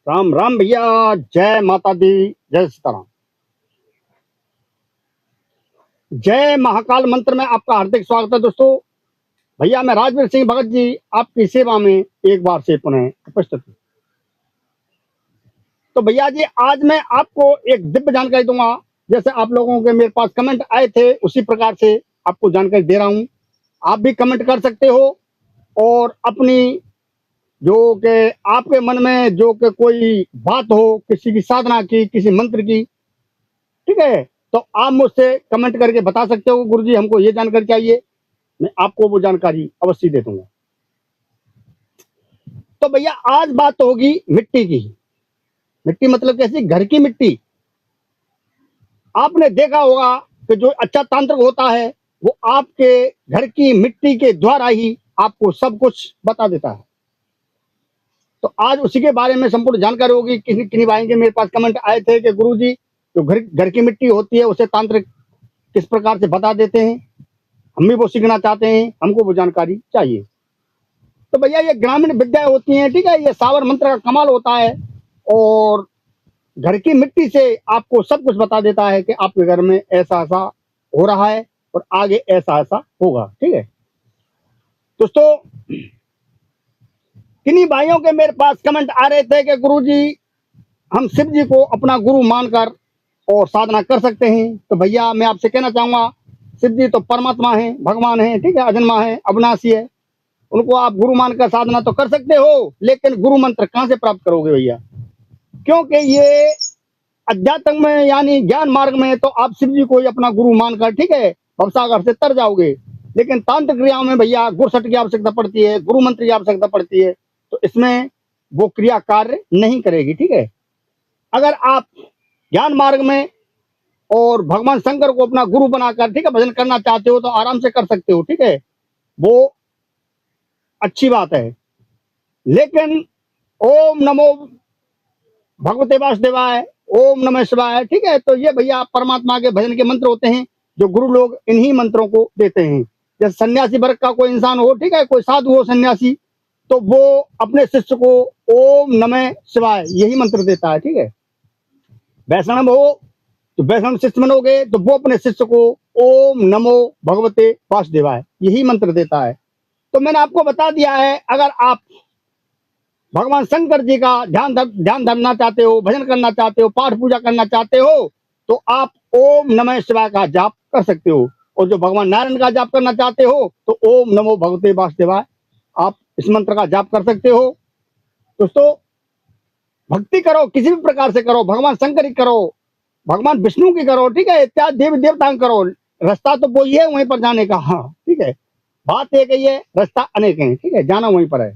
राम राम भैया। जय माता दी। जय सीताराम। जय महाकाल मंत्र में आपका हार्दिक स्वागत है दोस्तों। भैया मैं राजवीर सिंह भगत जी आपकी सेवा में एक बार से पुनः उपस्थित हूँ। तो भैया जी आज मैं आपको एक दिव्य जानकारी दूंगा। जैसे आप लोगों के मेरे पास कमेंट आए थे उसी प्रकार से आपको जानकारी दे रहा हूँ। आप भी कमेंट कर सकते हो और अपनी जो कि आपके मन में जो कि कोई बात हो, किसी की साधना की, किसी मंत्र की, ठीक है, तो आप मुझसे कमेंट करके बता सकते हो गुरुजी हमको ये जानकारी चाहिए, मैं आपको वो जानकारी अवश्य दे दूंगा। तो भैया आज बात होगी मिट्टी की। मिट्टी मतलब कैसी? घर की मिट्टी। आपने देखा होगा कि जो अच्छा तांत्रिक होता है वो आपके घर की मिट्टी के द्वारा ही आपको सब कुछ बता देता है। तो आज उसी के बारे में संपूर्ण जानकारी होगी। किन्हीं किन्हीं भाई के मेरे पास कमेंट आए थे कि गुरुजी जो घर घर की मिट्टी होती है उसे तांत्रिक किस प्रकार से बता देते हैं, हम भी वो सीखना चाहते हैं, हमको वो जानकारी चाहिए। तो भैया ये ग्रामीण विद्या होती है, ठीक है, ये सावर मंत्र का कमाल होता है और घर की मिट्टी से आपको सब कुछ बता देता है कि आपके घर में ऐसा ऐसा हो रहा है और आगे ऐसा ऐसा होगा। ठीक है दोस्तों, किन्हीं भाइयों के मेरे पास कमेंट आ रहे थे कि गुरुजी हम शिव जी को अपना गुरु मानकर और साधना कर सकते हैं। तो भैया मैं आपसे कहना चाहूंगा शिव जी तो परमात्मा है, भगवान है, ठीक है, अजन्मा है, अविनाशी है। उनको आप गुरु मानकर साधना तो कर सकते हो, लेकिन गुरु मंत्र कहां से प्राप्त करोगे भैया? क्योंकि ये अध्यात्म में यानी ज्ञान मार्ग में तो आप शिव जी को ही अपना गुरु मानकर, ठीक है, भवसागर से तर जाओगे। लेकिन तांत्रिक क्रियाओं में भैया गुरसट की आवश्यकता पड़ती है, गुरु मंत्र की आवश्यकता पड़ती है, तो इसमें वो क्रिया कार्य नहीं करेगी। ठीक है, अगर आप ज्ञान मार्ग में और भगवान शंकर को अपना गुरु बनाकर, ठीक है, भजन करना चाहते हो तो आराम से कर सकते हो। ठीक है, वो अच्छी बात है। लेकिन ओम नमो भगवते वासुदेवाय, ओम नमः शिवाय, ठीक है, तो ये भैया परमात्मा के भजन के मंत्र होते हैं जो गुरु लोग इन्हीं मंत्रों को देते हैं। जैसे सन्यासी वर्ग का कोई इंसान हो, ठीक है, कोई साधु हो सन्यासी, तो वो अपने शिष्य को ओम नमः शिवाय यही मंत्र देता है। ठीक है, वैष्णव हो तो वैष्णव शिष्य बनोगे तो वो अपने शिष्य को ओम नमो भगवते वासुदेवाय यही मंत्र देता है। तो मैंने आपको बता दिया है, अगर आप भगवान शंकर जी का ध्यान धरना चाहते हो, भजन करना चाहते हो, पाठ पूजा करना चाहते हो, तो आप ओम नमः शिवाय का जाप कर सकते हो। और जो भगवान नारायण का जाप करना चाहते हो तो ओम नमो भगवते वासुदेवाय आप इस मंत्र का जाप कर सकते हो। दोस्तों, भक्ति करो, किसी भी प्रकार से करो, भगवान शंकर की करो, भगवान विष्णु की करो, ठीक है, इत्यादि देवी देवता की करो, रास्ता तो वही है वहीं पर जाने का। हाँ ठीक है, बात एक ही है, रास्ता अनेक है, ठीक है, जाना वहीं पर है।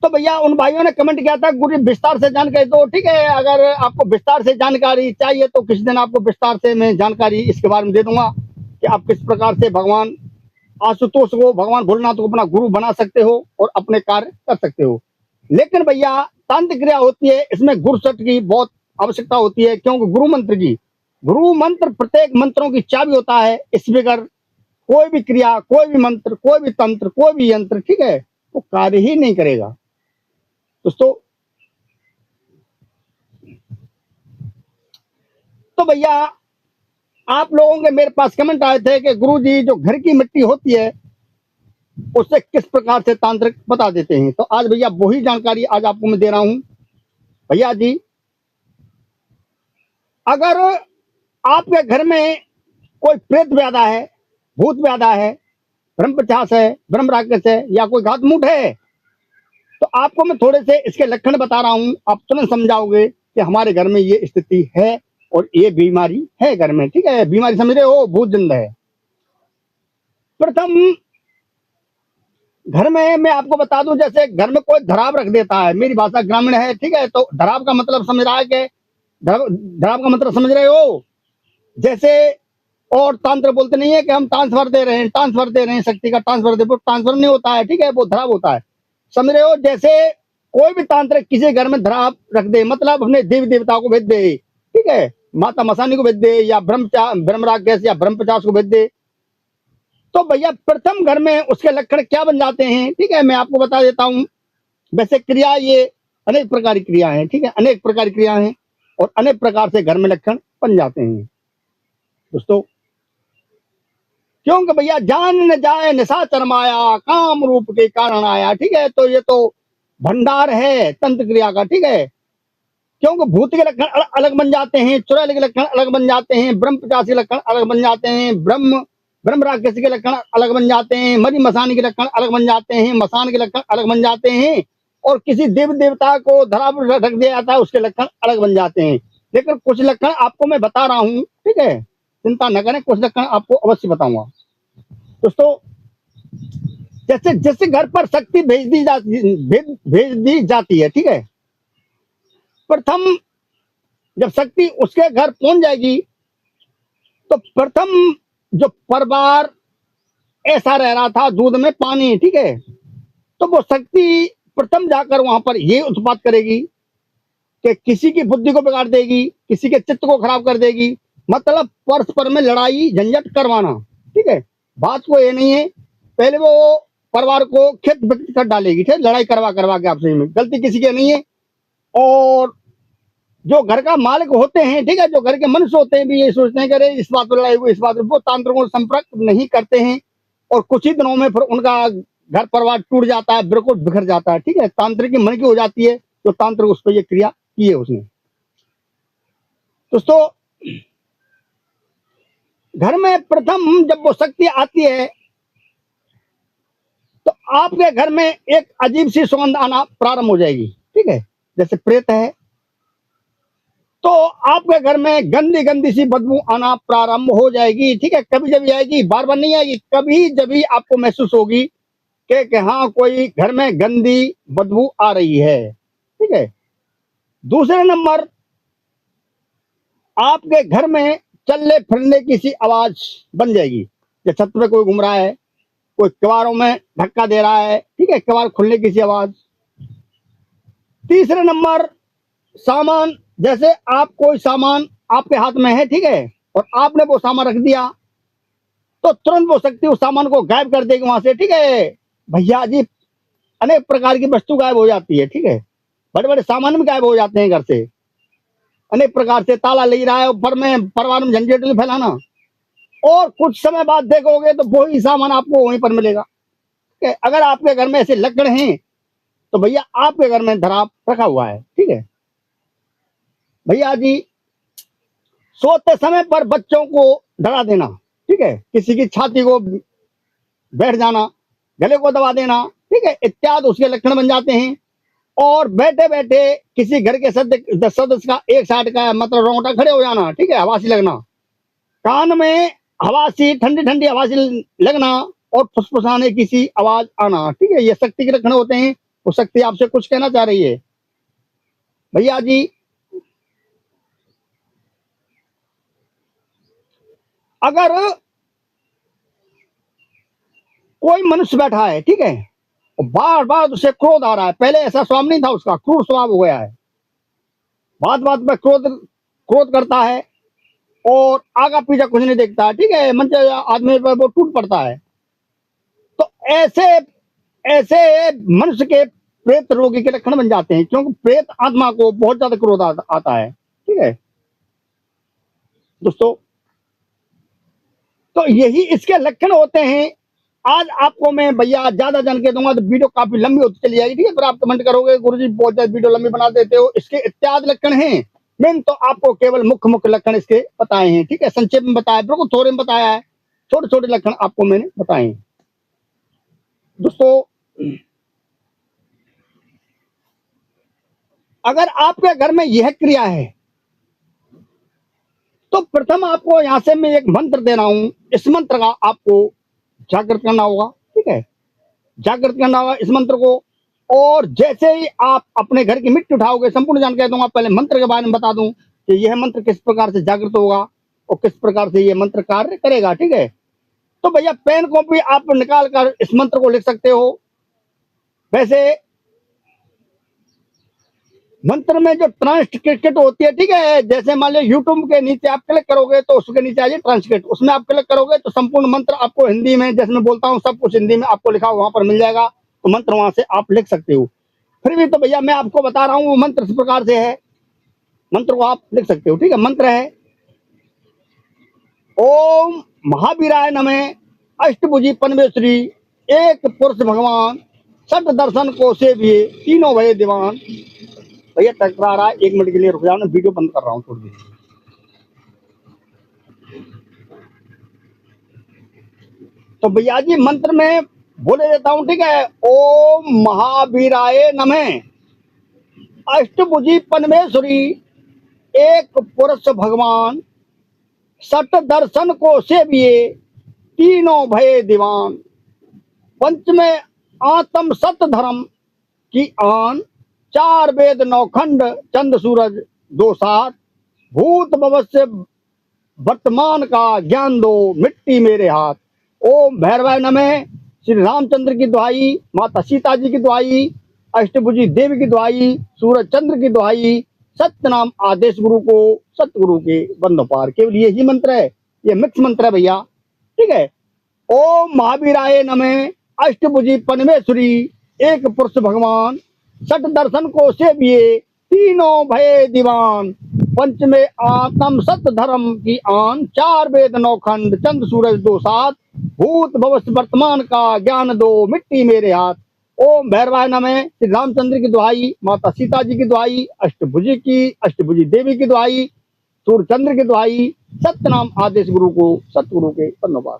तो भैया उन भाइयों ने कमेंट किया था गुरु विस्तार से जानकारी दो। ठीक है, अगर आपको विस्तार से जानकारी चाहिए तो किसी दिन आपको विस्तार से मैं जानकारी इसके बारे में दे दूंगा कि आप किस प्रकार से भगवान आशुतोष को, भगवान भोलेनाथ को अपना गुरु बना सकते हो और अपने कार्य कर सकते हो। लेकिन भैया तांत्रिक क्रिया होती है, इसमें गुरु सट की बहुत आवश्यकता होती है, क्योंकि गुरु मंत्र प्रत्येक मंत्रों की चाबी होता है। इस बगैर कोई भी क्रिया, कोई भी मंत्र, कोई भी तंत्र, कोई भी यंत्र, ठीक है, वो कार्य ही नहीं करेगा। दोस्तों, तो भैया आप लोगों के मेरे पास कमेंट आए थे कि गुरुजी जो घर की मिट्टी होती है उससे किस प्रकार से तांत्रिक बता देते हैं। तो आज भैया वही जानकारी आज आपको मैं दे रहा हूं। भैया जी, अगर आपके घर में कोई प्रेत व्याधा है, भूत व्याधा है, ब्रह्म पिशाच है, ब्रह्म राक्षस है या कोई घातमूट है, तो आपको मैं थोड़े से इसके लक्षण बता रहा हूं। आप तुरंत समझाओगे कि हमारे घर में ये स्थिति है और ये बीमारी है घर में। ठीक है, बीमारी समझ रहे हो, भूत जिंदा है। प्रथम घर में मैं आपको बता दूं, जैसे घर में कोई धराब रख देता है, मेरी भाषा ग्रामीण है, ठीक है, तो धराब का मतलब समझ रहा है कि धराब का मतलब समझ रहे हो? जैसे और तंत्र बोलते नहीं है कि हम ट्रांसफर दे रहे हैं, ट्रांसफर दे रहे हैं, शक्ति का ट्रांसफर दे, ट्रांसफर नहीं होता है, ठीक है, वो धराब होता है। समझ रहे हो? जैसे कोई भी तांत्रिक किसी घर में धराब रख दे, मतलब अपने देवी देवता को भेज दे, ठीक है, माता मसानी को भेज दे या ब्रह्म राक्षस या ब्रह्म पिशाच को भेज दे, तो भैया प्रथम घर में उसके लक्षण क्या बन जाते हैं, ठीक है, मैं आपको बता देता हूं। वैसे क्रिया ये अनेक प्रकार की क्रिया है, ठीक है, अनेक प्रकार की क्रिया है और अनेक प्रकार से घर में लक्षण बन जाते हैं दोस्तों। क्योंकि भैया जान न जाए निशाचर माया, काम रूप के कारण आया, ठीक है। तो ये तो भंडार है तंत्र क्रिया का, ठीक है। क्योंकि भूत के लक्षण अलग बन जाते हैं, चुड़ैल के लक्षण अलग बन जाते हैं, ब्रह्म पिचासी के लक्षण अलग बन जाते हैं, ब्रह्म राक्षस के लक्षण अलग बन जाते हैं, मरी मसान के लक्षण अलग बन जाते हैं, मसान के लक्षण अलग बन जाते हैं, और किसी देव देवता को धरा पर रख दिया जाता है, उसके लक्षण अलग बन जाते हैं। लेकिन कुछ लक्षण आपको मैं बता रहा हूँ, ठीक है, चिंता न करें, कुछ लक्षण आपको अवश्य बताऊंगा दोस्तों। जैसे जैसे घर पर शक्ति भेज दी जाती है, ठीक है। प्रथम जब शक्ति उसके घर पहुंच जाएगी तो प्रथम जो परिवार ऐसा रह रहा था दूध में पानी, ठीक है, तो वो शक्ति प्रथम जाकर वहां पर ये उत्पात करेगी कि किसी की बुद्धि को बिगाड़ देगी, किसी के चित्त को खराब कर देगी, मतलब परस्पर में लड़ाई झंझट करवाना, ठीक है। बात को ये नहीं है, पहले वो परिवार को खेत विकसित कर डालेगी, ठीक है, लड़ाई करवा करवा के आपसे में, गलती किसी की नहीं है। और जो घर का मालिक होते हैं, ठीक है, जो घर के मनुष्य होते हैं भी ये सोचते हैं कि अरे इस बात पर लड़ाई हुई, इस बात पर, वो तांत्रिकों से संपर्क नहीं करते हैं और कुछ ही दिनों में फिर उनका घर परिवार टूट जाता है, बिल्कुल बिखर जाता है, ठीक है। तांत्रिक की मन की हो जाती है, तो तांत्रिक उस पर ये क्रिया की है उसने दोस्तों। घर में प्रथम जब वो शक्ति आती है तो आपके घर में एक अजीब सी सुगंध आना प्रारंभ हो जाएगी, ठीक है। जैसे प्रेत है तो आपके घर में गंदी गंदी सी बदबू आना प्रारंभ हो जाएगी, ठीक है। कभी जब आएगी, बार बार नहीं आएगी, कभी जब भी आपको महसूस होगी कि हाँ कोई घर में गंदी बदबू आ रही है, ठीक है। दूसरे नंबर, आपके घर में चलने फिरने की सी आवाज बन जाएगी, जैसे छत पे कोई घूम रहा है, कोई किवारों में धक्का दे रहा है, ठीक है, किवार खुलने की सी आवाज। तीसरे नंबर, सामान, जैसे आप कोई सामान आपके हाथ में है, ठीक है, और आपने वो सामान रख दिया तो तुरंत वो शक्ति उस सामान को गायब कर देगी वहां से, ठीक है भैया जी। अनेक प्रकार की वस्तु गायब हो जाती है, ठीक है, बड़े बड़े सामान भी गायब हो जाते हैं घर से, अनेक प्रकार से। ताला ले रहा है ऊपर में, परिवार में झंझट फैलाना, और कुछ समय बाद देखोगे तो वही सामान आपको वहीं पर मिलेगा, ठीक है। अगर आपके घर में ऐसे लक्षण हैं तो भैया आपके घर में धराप रखा हुआ है, ठीक है भैया जी। सोते समय पर बच्चों को डरा देना, ठीक है, किसी की छाती को बैठ जाना, गले को दबा देना, ठीक है, इत्यादि उसके लक्षण बन जाते हैं। और बैठे बैठे किसी घर के सदस्य का एक साइड का मतलब रोंगटा खड़े हो जाना, ठीक है, हवासी लगना, कान में हवासी ठंडी ठंडी हवासी लगना और फुसफुसाने की सी आवाज आना, ठीक है, ये शक्ति के लक्षण होते हैं। वो शक्ति आपसे कुछ कहना चाह रही है भैया जी। अगर कोई मनुष्य बैठा है, ठीक है, और बार बार उसे क्रोध आ रहा है, पहले ऐसा स्वभाव नहीं था उसका, क्रूर स्वभाव हो गया है, बात बात में क्रोध क्रोध करता है और आगा पीछा कुछ नहीं देखता है, ठीक है, मंच आदमी पर वो टूट पड़ता है। तो ऐसे ऐसे मनुष्य के प्रेत रोगी के लक्षण बन जाते हैं, क्योंकि प्रेत आत्मा को बहुत ज्यादा क्रोध आता है, ठीक है दोस्तों। तो यही इसके लक्षण होते हैं। आज आपको मैं भैया ज्यादा जान के दूंगा तो वीडियो काफी लंबी होती चली जाएगी, ठीक है, फिर आप कमेंट करोगे गुरुजी बहुत ज्यादा वीडियो लंबी बना देते हो, इसके इत्यादि लक्षण हैं। मैंने तो आपको केवल मुख्य मुख्य लक्षण इसके बताए हैं, ठीक है, संक्षेप में बताया, बिल्कुल थोड़े में बताया है, छोटे छोटे लक्षण आपको मैंने बताए हैं दोस्तों। अगर आपके घर में यह क्रिया है तो प्रथम आपको यहां से मैं एक मंत्र दे रहा हूं, इस मंत्र का आपको जागृत करना होगा, ठीक है, जागृत करना होगा इस मंत्र को। और जैसे ही आप अपने घर की मिट्टी उठाओगे, संपूर्ण जानकारी दूंगा, पहले मंत्र के बारे में बता दूं कि यह मंत्र किस प्रकार से जागृत होगा और किस प्रकार से यह मंत्र कार्य करेगा, ठीक है। तो भैया पेन कॉपी आप निकाल कर इस मंत्र को लिख सकते हो। वैसे मंत्र में जो ट्रांसक्रिप्ट होती है, ठीक है, जैसे मान लो यूट्यूब के नीचे आप क्लिक करोगे तो उसके नीचे आ जाए ट्रांसक्रिप्ट, उसमें आप क्लिक करोगे तो संपूर्ण मंत्र आपको हिंदी में, जैसे मैं बोलता हूँ सब कुछ हिंदी में आपको लिखा वहां पर मिल जाएगा, तो मंत्र वहां से आप लिख सकते हो। फिर भी तो भैया मैं आपको बता रहा हूँ वो मंत्र इस प्रकार से है, मंत्र को आप लिख सकते हो, ठीक है। मंत्र है ओम महावीराय नमः अष्टभुजी पनवेश्वरी एक पुरुष भगवान सठ दर्शन को सेविये तीनों भय दीवान। भैया टकरा रहा है, 1 मिनट के लिए रुक जाओ, ना वीडियो बंद कर रहा हूँ थोड़ी देर। तो भैया जी मंत्र में बोले देता हूँ, ठीक है। ओम महावीराय नमः अष्टभुजी पनवेश्वरी एक पुरुष भगवान सठ दर्शन को सेविये तीनों भय दीवान। पंचमे आत्म सत धर्म की आन चार वेद नौ खंड चंद सूरज दो सात भूत भविष्य वर्तमान का ज्ञान दो मिट्टी मेरे हाथ। ओम भैरवाय नमः श्री रामचंद्र की दुहाई, माता सीता जी की दुहाई, अष्टभुजी देवी की दुहाई, सूरज चंद्र की दुहाई, सत्य नाम आदेश गुरु को सतगुरु के बंदो पार। केवल यही मंत्र है, ये मिक्स मंत्र है भैया, ठीक है। ओम महावीराय नमः अष्टभुजी पनवेश्वरी एक पुरुष भगवान सठ दर्शन को सेविये तीनों भय दीवान। पंचमे आत्म सत धर्म की आन चार वेद नौ खंड चंद सूरज दो सात भूत भविष्य वर्तमान का ज्ञान दो मिट्टी मेरे हाथ। ओम भैरवाय नमः श्री रामचंद्र की दुहाई, माता सीता जी की दुहाई, अष्टभुजी देवी की दुहाई, सूर्य चंद्र की दुहाई, सत्य नाम आदेश गुरु को सतगुरु के धन्यवाद।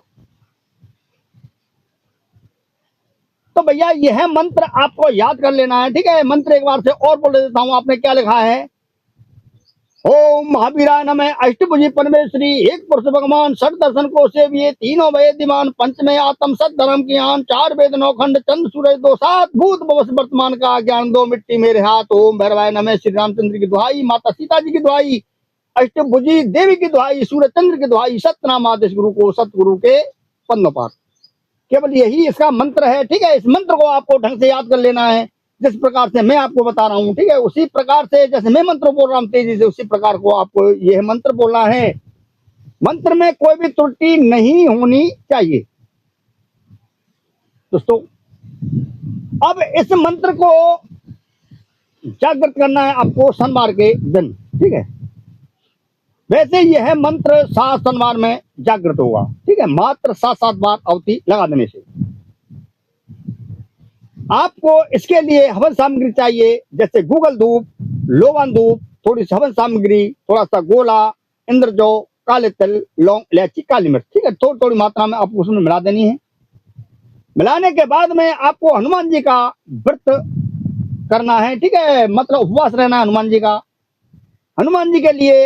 तो भैया यह मंत्र आपको याद कर लेना है, ठीक है। मंत्र एक बार से और बोल देता हूं, आपने क्या लिखा है। ओम महावीराय नमः अष्टभुजी परमेश्वरी एक पुरुष भगवान सठ दर्शन को सेविये तीनों भय दीवान। पंचमे आत्म सत धर्म की आन चार वेद नौ खंड चंद सूरज दो सात भूत भविष्य वर्तमान का ज्ञान दो मिट्टी मेरे हाथ। ओम भैरवाय नमः श्री रामचंद्र की दुहाई, माता सीता जी की दुहाई, अष्टभुजी देवी की दुहाई, सूरज चंद्र की दुहाई, सतनाम आदेश गुरु को सतगुरु के पन्नों पार। केवल यही इसका मंत्र है, ठीक है। इस मंत्र को आपको ढंग से याद कर लेना है, जिस प्रकार से मैं आपको बता रहा हूँ, ठीक है। उसी प्रकार से जैसे मैं मंत्र बोल रहा हूँ तेजी से, उसी प्रकार को आपको यह मंत्र बोलना है। मंत्र में कोई भी त्रुटि नहीं होनी चाहिए दोस्तों। अब इस मंत्र को जागृत करना है आपको शनिवार के दिन, ठीक है। वैसे यह मंत्र 7 शनिवार में जागृत होगा, ठीक है। मात्र 7-7 बार अवधि लगा देने से। आपको इसके लिए हवन सामग्री चाहिए, जैसे गूगल धूप, लोबान धूप, थोड़ी सी हवन सामग्री, थोड़ा सा गोला, इंद्रजौ, काले तिल, लौंग, इलायची, काली मिर्च, ठीक है। थोड़ी थोड़ी मात्रा में आपको उसमें मिला देनी है। मिलाने के बाद में आपको हनुमान जी का व्रत करना है, ठीक है। मतलब उपवास रहना है हनुमान जी का। हनुमान जी के लिए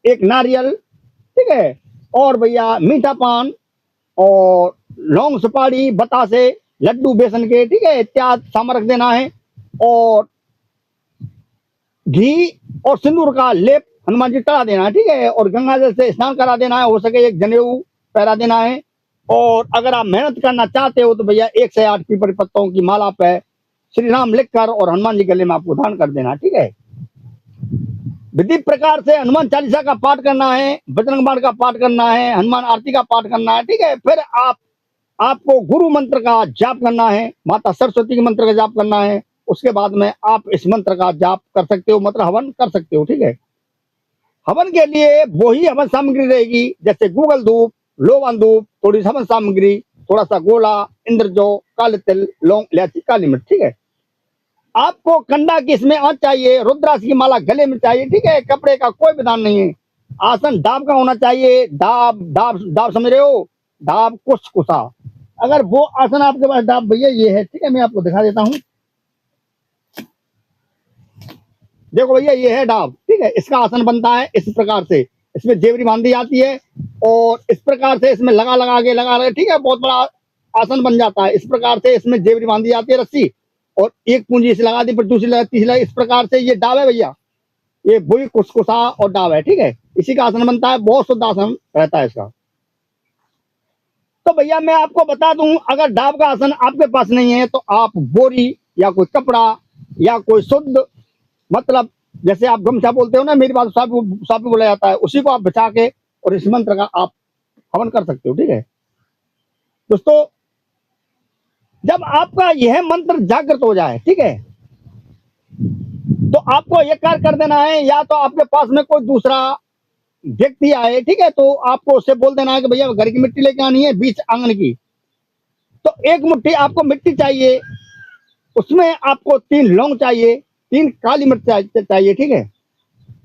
एक नारियल, ठीक है, और भैया मीठा पान और लौंग, सुपारी, बतासे, लड्डू बेसन के, ठीक है, इत्यादि सामान रख देना है। और घी और सिंदूर का लेप हनुमान जी चढ़ा देना है, ठीक है। और गंगा जल से स्नान करा देना है, हो सके एक जनेऊ पहरा देना है। और अगर आप मेहनत करना चाहते हो तो भैया 1 से 8 पीपल पत्तों की माला पे श्री राम लिखकर और हनुमान जी गले में आपको धारण कर देना, ठीक है। विधि प्रकार से हनुमान चालीसा का पाठ करना है, बजरंग बाण का पाठ करना है, हनुमान आरती का पाठ करना है, ठीक है। फिर आपको गुरु मंत्र का जाप करना है, माता सरस्वती के मंत्र का जाप करना है। उसके बाद में आप इस मंत्र का जाप कर सकते हो, मतलब हवन कर सकते हो, ठीक है। हवन के लिए वही हवन सामग्री रहेगी, जैसे गूगल धूप, लोबान धूप, थोड़ी हवन सामग्री, थोड़ा सा गोला, इंद्रजौ, काले तिल, लौंग, इलायची, काली मिर्च, ठीक है। आपको कंडा की इसमें आंच चाहिए, रुद्राक्ष की माला गले में चाहिए, ठीक है। कपड़े का कोई विधान नहीं है। आसन डाब का होना चाहिए, डाब डाब डाब समझ रहे हो, डाब कुछ कुसा। अगर वो आसन आपके पास डाब भैया ये है, ठीक है, मैं आपको दिखा देता हूँ। देखो भैया ये है डाब, ठीक है। इसका आसन बनता है इस प्रकार से, इसमें जेवरी बांधी जाती है और इस प्रकार से इसमें लगा के, ठीक है, बहुत बड़ा आसन बन जाता है। इस प्रकार से इसमें जेवरी बांधी जाती है रस्सी, और एक पूंजी से लगा दी, फिर दूसरी लगा, तीसरी लगा, इस प्रकार से ये डाब है भैया, ये बुई कुसकुसा और डाब है, ठीक है। इसी का आसन बनता है, बहुत शुद्ध आसन रहता है इसका। तो भैया मैं आपको बता दूं, अगर डाब का आसन आपके पास नहीं है तो आप बोरी या कोई कपड़ा या कोई शुद्ध, मतलब जैसे आप गमछा बोलते हो ना, मेरी बात साफ बोला जाता है, उसी को आप बचा के और इस मंत्र का आप हवन कर सकते हो, ठीक है दोस्तों। जब आपका यह मंत्र जागृत हो जाए, ठीक है, आपको ये कार्य कर देना है, या तो आपके पास में कोई दूसरा व्यक्ति आए, ठीक है, तो आपको उससे बोल देना है कि भैया घर की मिट्टी लेके आनी है, बीच आंगन की। तो 1 मुट्ठी आपको मिट्टी चाहिए, उसमें आपको 3 लौंग चाहिए, 3 काली मिर्च चाहिए, ठीक है,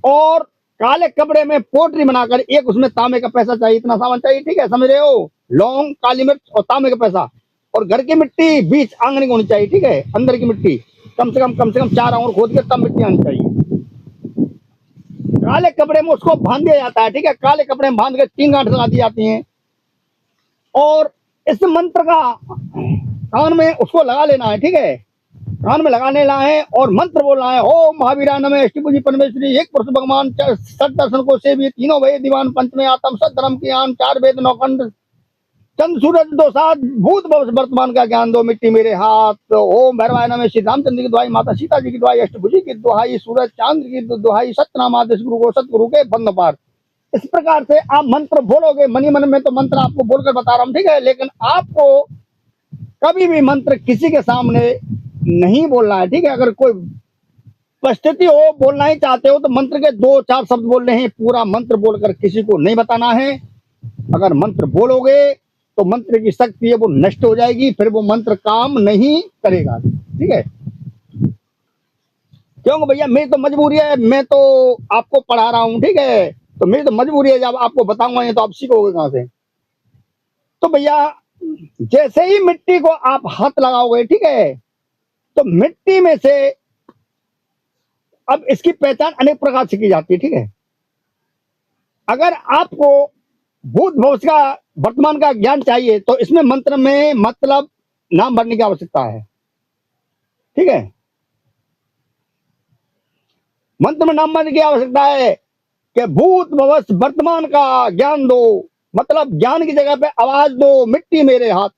और काले कपड़े में पोटली बनाकर एक उसमें तांबे का पैसा चाहिए, इतना सामान चाहिए, ठीक है, समझ रहे हो? लौंग, काली मिर्च और तांबे का पैसा, और घर की मिट्टी बीच आंगन की होनी चाहिए, ठीक है, अंदर की मिट्टी कम से कम 4 आंगुर खोद के तब मिट्टी आनी चाहिए। काले कपड़े में उसको बांध दिया जाता है, ठीक है, काले कपड़े में बांध के 3 गांठ लगा दी जाती हैं, और इस मंत्र का कान में उसको लगा लेना है, ठीक है, कान में लगा लेना है और मंत्र बोलना है, ओम महावीरा नमः अष्टभुजी परमेश्वरी, एक पुरुष भगवान, सत दर्शन को सेवी, तीनों वेद दीवान, पंचमे आत्म, सत धर्म की आन, 4 वेद 9 खंड, चंद सूरज 2 साथ, भूत भविष्य वर्तमान का ज्ञान दो, मिट्टी मेरे हाथ। ओम भैरवाय नमः, श्री रामचंद्र की दुहाई, माता सीता जी की दुहाई, अष्टभुजी की दुहाई, सूरज चांद की दुहाई, सत्यनाम आदेश गुरु को, सतगुरु के बंद पार। इस प्रकार से आप मंत्र बोलोगे, मनी मन में तो मंत्र आपको बोलकर बता रहा हूँ, ठीक है, लेकिन आपको कभी भी मंत्र किसी के सामने नहीं बोलना है, ठीक है। अगर कोई परिस्थिति हो, बोलना ही चाहते हो, तो मंत्र के 2-4 शब्द बोलने हैं, पूरा मंत्र बोलकर किसी को नहीं बताना है। अगर मंत्र बोलोगे तो मंत्र की शक्ति है वो नष्ट हो जाएगी, फिर वो मंत्र काम नहीं करेगा, ठीक है। क्योंकि भैया मेरी तो मजबूरी है, मैं तो आपको पढ़ा रहा हूँ, ठीक है, तो मेरी तो मजबूरी है, जब आपको बताऊंगा नहीं तो आप सीखोगे कहाँ से। तो भैया जैसे ही मिट्टी को आप हाथ लगाओगे, ठीक है, तो मिट्टी में से अब इसकी पहचान अनेक प्रकार से की जाती है, ठीक है। अगर आपको भूत भविष्य का वर्तमान का ज्ञान चाहिए तो इसमें मंत्र में मतलब नाम भरने की आवश्यकता है, ठीक है। मंत्र में नाम भरने की आवश्यकता है कि भूत भविष्य वर्तमान का ज्ञान दो, मतलब ज्ञान की जगह पे आवाज दो, मिट्टी मेरे हाथ।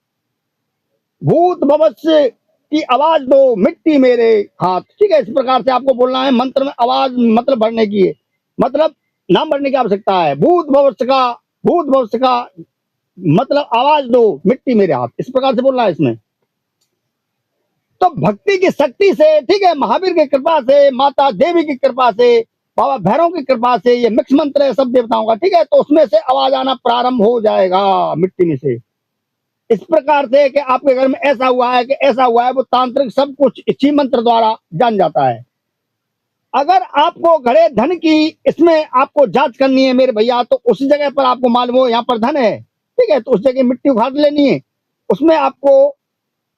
भूत भविष्य की आवाज दो, मिट्टी मेरे हाथ, ठीक है। इस प्रकार से आपको बोलना है, मंत्र में आवाज मतलब भरने की है, मतलब नाम भरने की आवश्यकता है। भूत भविष्य का मतलब आवाज दो, मिट्टी मेरे हाथ, इस प्रकार से बोलना है इसमें। तो भक्ति की शक्ति से, ठीक है, महावीर की कृपा से, माता देवी की कृपा से, बाबा भैरव की कृपा से, ये मिक्स मंत्र है सब देवताओं का, ठीक है, तो उसमें से आवाज आना प्रारंभ हो जाएगा मिट्टी में से। इस प्रकार से कि आपके घर में ऐसा हुआ है, वो तांत्रिक सब कुछ इसी मंत्र द्वारा जान जाता है। अगर आपको घड़े धन की इसमें आपको जांच करनी है मेरे भैया, तो उस जगह पर आपको मालूम हो यहाँ पर धन है, ठीक है, तो उस जगह मिट्टी उखाड़ लेनी है। उसमें आपको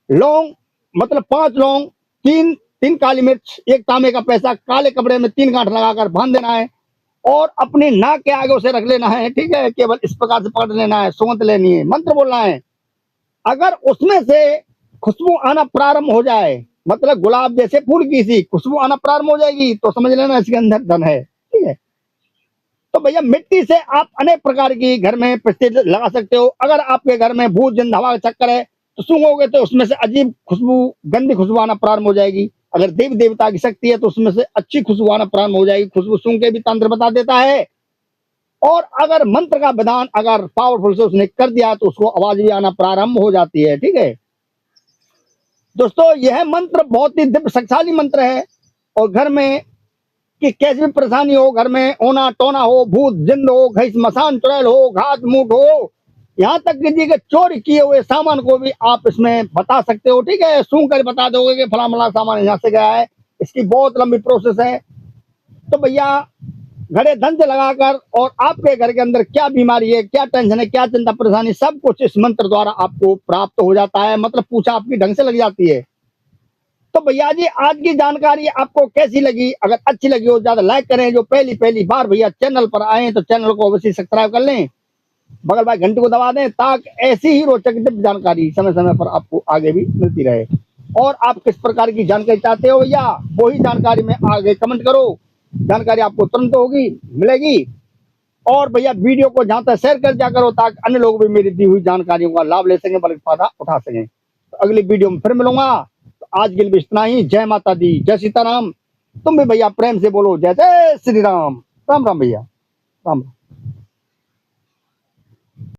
लौंग मतलब 5 लौंग, 3 काली मिर्च, 1 तांबे का पैसा, काले कपड़े में 3 गांठ लगाकर बांध देना है और अपनी नाक के आगे उसे रख लेना है, ठीक है। केवल इस प्रकार से पकड़ लेना है, सौंध लेनी है, मंत्र बोलना है। अगर उसमें से खुशबू आना प्रारंभ हो जाए, मतलब गुलाब जैसे फूल की सी खुशबू आना प्रारंभ हो जाएगी, तो समझ लेना इसके अंदर धन है, ठीक है। तो भैया मिट्टी से आप अनेक प्रकार की घर में प्रसिद्ध लगा सकते हो। अगर आपके घर में भूत जन हवा का चक्कर है तो सूंघोगे तो उसमें से अजीब खुशबू, गंदी खुशबू आना प्रारंभ हो जाएगी। अगर देवी देवता की शक्ति है तो उसमें से अच्छी खुशबू आना प्रारंभ हो जाएगी। खुशबू सूंघ के भी तंत्र बता देता है। और अगर मंत्र का विधान अगर पावरफुल से उसने कर दिया तो उसको आवाज भी आना प्रारंभ हो जाती है, ठीक है। दोस्तों यह मंत्र बहुत ही दिव्य शक्तिशाली मंत्र है। और घर में कि कैसी भी परेशानी हो, घर में ओना टोना हो, भूत जिंद हो, कहीं स्मशान चुड़ैल हो, घात मूठ हो, यहाँ तक कि चोरी किए हुए सामान को भी आप इसमें बता सकते हो, ठीक है। सूंघ कर बता दोगे कि फला फला सामान यहाँ से गया है। इसकी बहुत लंबी प्रोसेस है। तो भैया घड़े धन से लगाकर, और आपके घर के अंदर क्या बीमारी है, क्या टेंशन है, क्या चिंता परेशानी, सब कुछ इस मंत्र द्वारा आपको प्राप्त हो जाता है। मतलब पूछा आपकी ढंग से लग जाती है। तो भैया जी आज की जानकारी आपको कैसी लगी? अगर अच्छी लगी हो ज्यादा लाइक करें। जो पहली बार भैया चैनल पर आए तो चैनल को अवश्य सब्सक्राइब कर लें, बगल भाई घंटी को दबा दें, ताकि ऐसी ही रोचक जानकारी समय समय पर आपको आगे भी मिलती रहे। और आप किस प्रकार की जानकारी चाहते हो भैया, वही जानकारी में आगे कमेंट करो, जानकारी आपको तुरंत होगी मिलेगी। और भैया वीडियो को जहां तक शेयर कर दिया करो, ताकि अन्य लोग भी मेरी दी हुई जानकारियों का लाभ ले सकें, बल्कि फायदा उठा सकें। तो अगली वीडियो में फिर मिलूंगा। तो आज के लिए इतना ही। जय माता दी, जय सीताराम। तुम भी भैया प्रेम से बोलो जय जय श्री राम। राम राम भैया, राम राम।